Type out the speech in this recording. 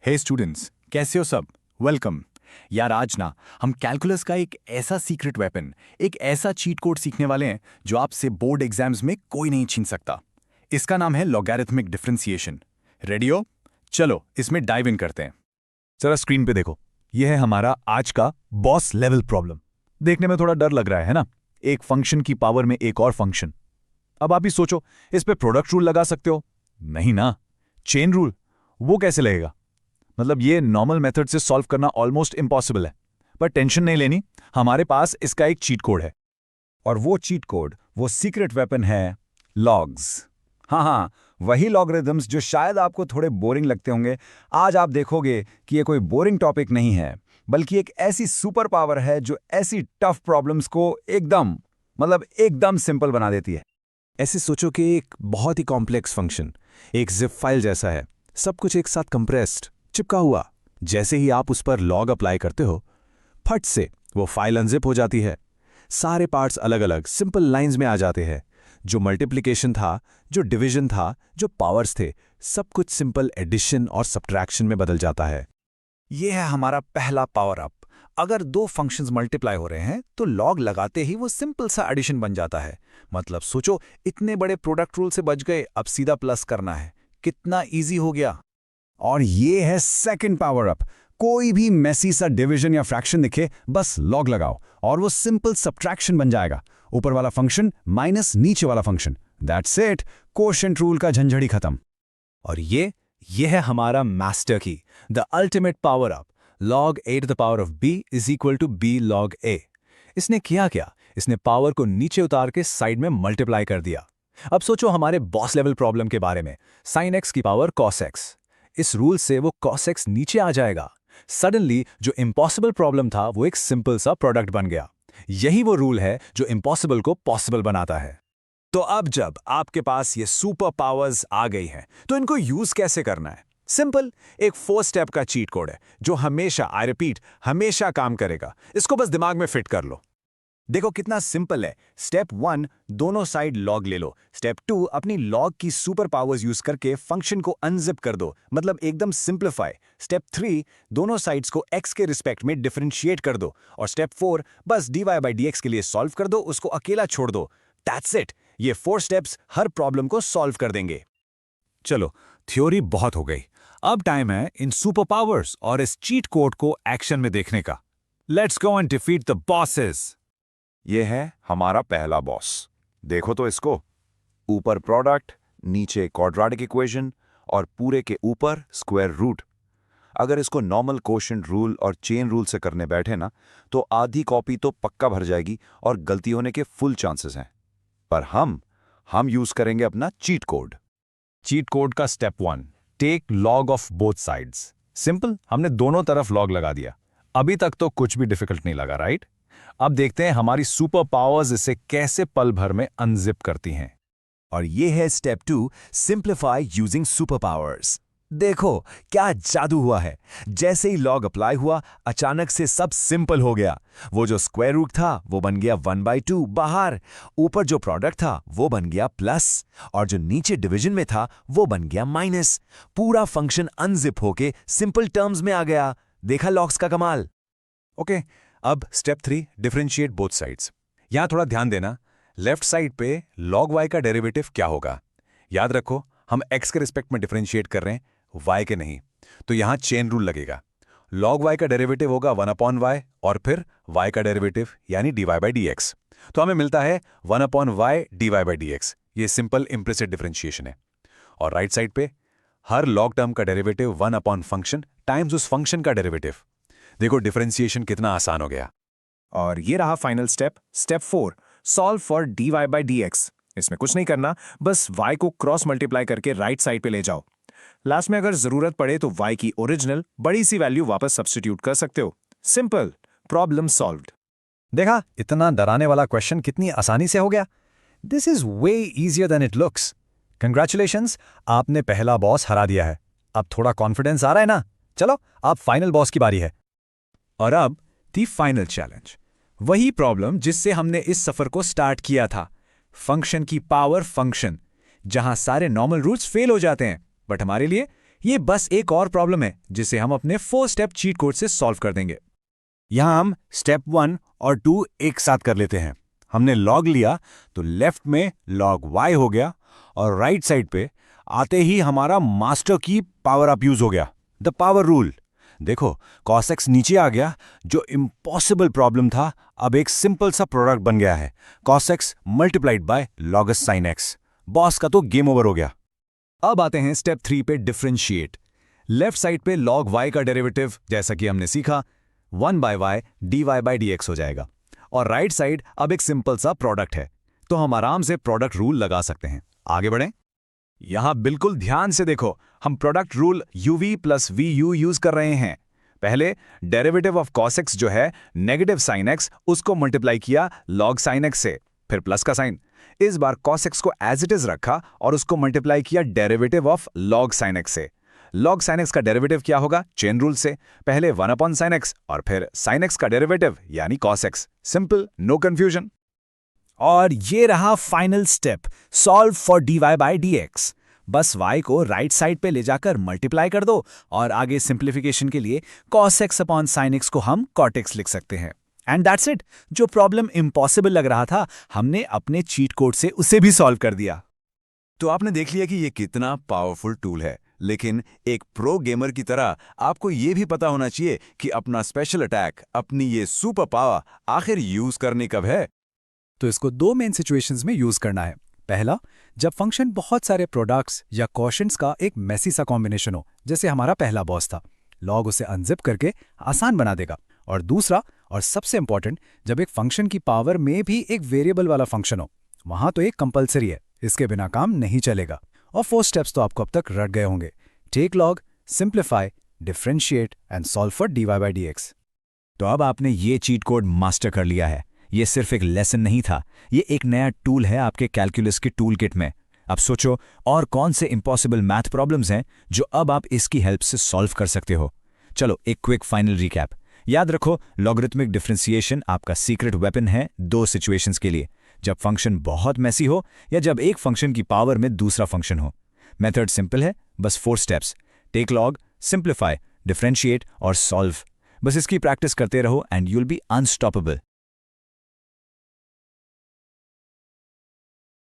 हे students, कैसे हो सब? वेलकम। यार आज ना हम कैलकुलस का एक ऐसा सीक्रेट वेपन, एक ऐसा चीट कोड सीखने वाले हैं जो आपसे बोर्ड एग्जाम्स में कोई नहीं छीन सकता। इसका नाम है लॉगैरिथमिक डिफरेंशिएशन। रेडी हो? चलो इसमें डाइव इन करते हैं। जरा स्क्रीन पे देखो। यह है हमारा आज का बॉस लेवल प्रॉब्लम। देखने में थोड़ा डर लग रहा है ना? एक फंक्शन की पावर में एक और फंक्शन। अब आप ही सोचो, इस पे प्रोडक्ट रूल लगा सकते हो? नहीं ना। चेन रूल, वो कैसे लगेगा? मतलब ये नॉर्मल मेथड से सॉल्व करना ऑलमोस्ट इम्पॉसिबल है। पर टेंशन नहीं लेनी, हमारे पास इसका एक चीट कोड है। और वो चीट कोड, वो सीक्रेट वेपन है लॉग्स। हाँ, वही लॉगरिथम्स जो शायद आपको थोड़े बोरिंग लगते होंगे। आज आप देखोगे कि ये कोई बोरिंग टॉपिक नहीं है, बल्कि एक ऐसी सुपर पावर है जो ऐसी टफ प्रॉब्लम्स को एकदम सिंपल बना देती है। ऐसे सोचो कि एक बहुत ही कॉम्प्लेक्स फंक्शन एक जिप फाइल जैसा है, सब कुछ एक साथ कंप्रेस्ड, चिपका हुआ। जैसे ही आप उस पर लॉग अप्लाई करते हो, फट से वो फाइल अनजिप हो जाती है। सारे पार्ट्स अलग अलग सिंपल लाइंस में आ जाते हैं। जो मल्टीप्लिकेशन था, जो डिवीजन था, जो पावर्स थे, सब कुछ सिंपल एडिशन और सब्ट्रैक्शन में बदल जाता है। ये है हमारा पहला पावर अप। अगर दो फंक्शंस मल्टीप्लाई हो रहे हैं तो लॉग लगाते ही वो सिंपल सा एडिशन बन जाता है। मतलब सोचो, इतने बड़े प्रोडक्ट रूल से बच गए, अब सीधा प्लस करना है। कितना इजी हो गया। और ये है सेकंड पावर अप। कोई भी मेसी सा डिवीजन या फ्रैक्शन दिखे, बस लॉग लगाओ और वो सिंपल सब्ट्रैक्शन बन जाएगा। ऊपर वाला फंक्शन माइनस नीचे वाला function, that's it. Quotient rule का झंझड़ी खत्म। और ये है हमारा मास्टर की, the ultimate power up. log a to the power of b is equal to b log a। इसने किया क्या? इसने पावर को नीचे उतार के साइड में मल्टीप्लाई कर दिया। अब सोचो हमारे बॉस लेवल प्रॉब्लम के बारे में। sin x की पावर cos x। इस रूल से वो cos x नीचे आ जाएगा। सडनली जो इम्पॉसिबल प्रॉब्लम था वो एक सिंपल सा प्रोडक्ट बन गया। यही वो रूल है जो इम्पॉसिबल को पॉसिबल बनाता है। तो अब जब आपके पास ये सुपर पावर्स आ गई हैं, तो इनको यूज कैसे करना है? सिंपल, एक 4 स्टेप का चीट कोड है जो हमेशा, आई रिपीट, हमेशा काम करेगा। इसको बस दिमाग में फिट कर लो। देखो कितना सिंपल है। स्टेप 1, दोनों साइड लॉग ले लो। स्टेप 2, अपनी लॉग की सुपर पावर्स यूज करके फंक्शन को अनजिप कर दो, मतलब एकदम सिंप्लीफाई। स्टेप 3, दोनों साइड्स को x के रिस्पेक्ट में डिफरेंशिएट कर दो। और स्टेप 4, बस dy/dx के लिए सॉल्व कर दो, उसको अकेला छोड़ दो। That's it. ये 4 स्टेप्स हर प्रॉब्लम को सॉल्व कर देंगे। चलो, थ्योरी बहुत हो गई। अब टाइम है इन सुपर पावर्स और इस चीट कोड को एक्शन में देखने का। Let's go and defeat the bosses. ये है हमारा पहला बॉस। देखो तो इसको, ऊपर प्रोडक्ट, नीचे क्वाड्रेटिक इक्वेशन और पूरे के ऊपर स्क्वायर रूट। अगर इसको नॉर्मल कोशेंट रूल और चेन रूल से करने बैठे ना, तो आधी कॉपी तो पक्का भर जाएगी और गलती होने के फुल चांसेस हैं। पर हम यूज करेंगे अपना चीट कोड। चीट कोड का step 1, take log of both sides. Simple, हमने दोनों तरफ लॉग लगा दिया। अभी तक तो कुछ भी डिफिकल्ट नहीं लगा, राइट? अब देखते हैं हमारी सुपर पावर्स इसे कैसे पल भर में अनजिप करती हैं। और ये है step 2, simplify using super powers. देखो क्या जादू हुआ है। जैसे ही लॉग अप्लाई हुआ, अचानक से सब सिंपल हो गया। वो जो स्क्वायर रूट था वो बन गया 1/2 बाहर, ऊपर जो प्रोडक्ट था वो बन गया प्लस, और जो नीचे डिवीजन में था वो बन गया माइनस। पूरा फंक्शन अनजिप होके सिंपल टर्म्स में आ गया। देखा लॉग्स का कमाल। ओके, अब स्टेप 3, डिफरेंशिएट बोथ साइड्स। यहां थोड़ा ध्यान देना, लेफ्ट साइड पे log y का डेरिवेटिव क्या होगा। याद रखो, हम x के रिस्पेक्ट में डिफरेंशिएट कर रहे हैं, y के नहीं। तो यहां चेन रूल लगेगा। log y का डेरिवेटिव होगा 1/y और फिर y का डेरिवेटिव यानी dy/dx। तो हमें मिलता है 1/y dy/dx। ये सिंपल इम्प्लिसिट डिफरेंशिएशन है। और राइट साइड पे हर log टर्म का डेरिवेटिव 1/फंक्शन टाइम्स उस फंक्शन का डेरिवेटिव। देखो डिफरेंशिएशन कितना आसान हो गया। और ये रहा final step, step 4, solve for dy/dx। इसमें कुछ नहीं करना, बस y को क्रॉस मल्टीप्लाई करके राइट साइड पे ले जाओ। लास्ट में अगर जरूरत पड़े तो y की ओरिजिनल बड़ी सी वैल्यू वापस सब्स्टिट्यूट कर सकते हो। Simple, problem solved. देखा, इतना डराने वाला क्वेश्चन कितनी आसानी से हो गया। This is way easier than it looks. Congratulations, आपने पहला बॉस हरा दिया है। अब थोड़ा कॉन्फिडेंस आ रहा है ना? चलो, अब फाइनल बॉस की बारी है। और अब दी फाइनल चैलेंज, वही प्रॉब्लम जिससे हमने इस सफर को स्टार्ट किया था। फंक्शन की पावर फंक्शन, जहां सारे नॉर्मल रूट्स फेल हो जाते हैं, बट हमारे लिए ये बस एक और प्रॉब्लम है जिसे हम अपने 4 स्टेप चीट कोड से सॉल्व कर देंगे। यहां हम स्टेप 1 और 2 एक साथ कर लेते हैं। हमने लॉग लिया तो लेफ्ट में लॉग y हो गया और राइट साइड पे आते ही हमारा मास्टर की पावर अप यूज हो गया, द पावर रूल। देखो cos x नीचे आ गया, जो इम्पॉसिबल प्रॉब्लम था अब एक सिंपल सा प्रोडक्ट बन गया है, cos x multiplied by logos sin x। Boss का तो गेम ओवर हो गया। अब आते हैं स्टेप 3 पे, डिफरेंशिएट। लेफ्ट साइड पे log y का डेरिवेटिव जैसा कि हमने सीखा 1/y dy by dx हो जाएगा, और राइट साइड अब एक सिंपल सा प्रोडक्ट है, तो हम आराम से प्रोडक्ट रूल लगा सकते हैं। आगे बढ़ें। यहां बिल्कुल ध्यान से देखो, हम product rule uv plus vu use कर रहे हैं। पहले डेरिवेटिव ऑफ cos x जो है नेगेटिव sin x, उसको मल्टीप्लाई किया log sin x से, फिर प्लस का साइन। इस बार cos x को एज इट इज रखा और उसको मल्टीप्लाई किया derivative of log sin x से। log sin x का डेरिवेटिव क्या होगा? चेन रूल से, पहले 1/sin x और फिर sin x का डेरिवेटिव यानी cos x। Simple, no confusion. और ये रहा final step, solve for dy by dx। बस y को राइट साइड पे ले जाकर मल्टीप्लाई कर दो और आगे सिंप्लीफिकेशन के लिए cos x upon sin x को हम cot x लिख सकते हैं। And that's it. जो प्रॉब्लम इम्पॉसिबल लग रहा था, हमने अपने चीट कोड से उसे भी सॉल्व कर दिया। तो आपने देख लिया कि ये कितना पावरफुल टूल है, लेकिन एक प्रो गेमर की तरह आपको ये भी पता होना चाहिए कि अपना स्पेशल अटैक, अपनी ये सुपर पावर आखिर यूज करनी कब है। तो इसको 2 मेन सिचुएशंस में यूज करना है। पहला, जब फंक्शन बहुत सारे प्रोडक्ट्स या क्वोशंट्स का एक मेसी सा कॉम्बिनेशन हो, जैसे हमारा पहला बॉस था, लॉग उसे अनजिप करके आसान बना देगा। और दूसरा और सबसे इंपॉर्टेंट, जब एक फंक्शन की पावर में भी एक वेरिएबल वाला फंक्शन हो, वहां तो एक कंपलसरी है, इसके बिना काम नहीं चलेगा। और 4 स्टेप्स तो आपको अब तक रट गए होंगे: take log, simplify, differentiate and solve for dy by dx। तो अब आपने ये चीट कोड मास्टर कर लिया है। ये सिर्फ एक लेसन नहीं था, ये एक नया टूल है आपके कैलकुलस के टूल किट में। अब सोचो और कौन से इम्पॉसिबल मैथ प्रॉब्लम्स हैं जो अब आप इसकी हेल्प से सॉल्व कर सकते हो। चलो एक क्विक फाइनल रिकैप। याद रखो, लॉगरिथमिक डिफरेंशिएशन आपका सीक्रेट वेपन है 2 सिचुएशंस के लिए, जब फंक्शन बहुत मैसी हो या जब एक फंक्शन की पावर में दूसरा फंक्शन हो। मेथड सिंपल है, बस 4 steps: take log, simplify, differentiate और सॉल्व। बस इसकी प्रैक्टिस करते रहो एंड यूल बी अनस्टॉपेबल।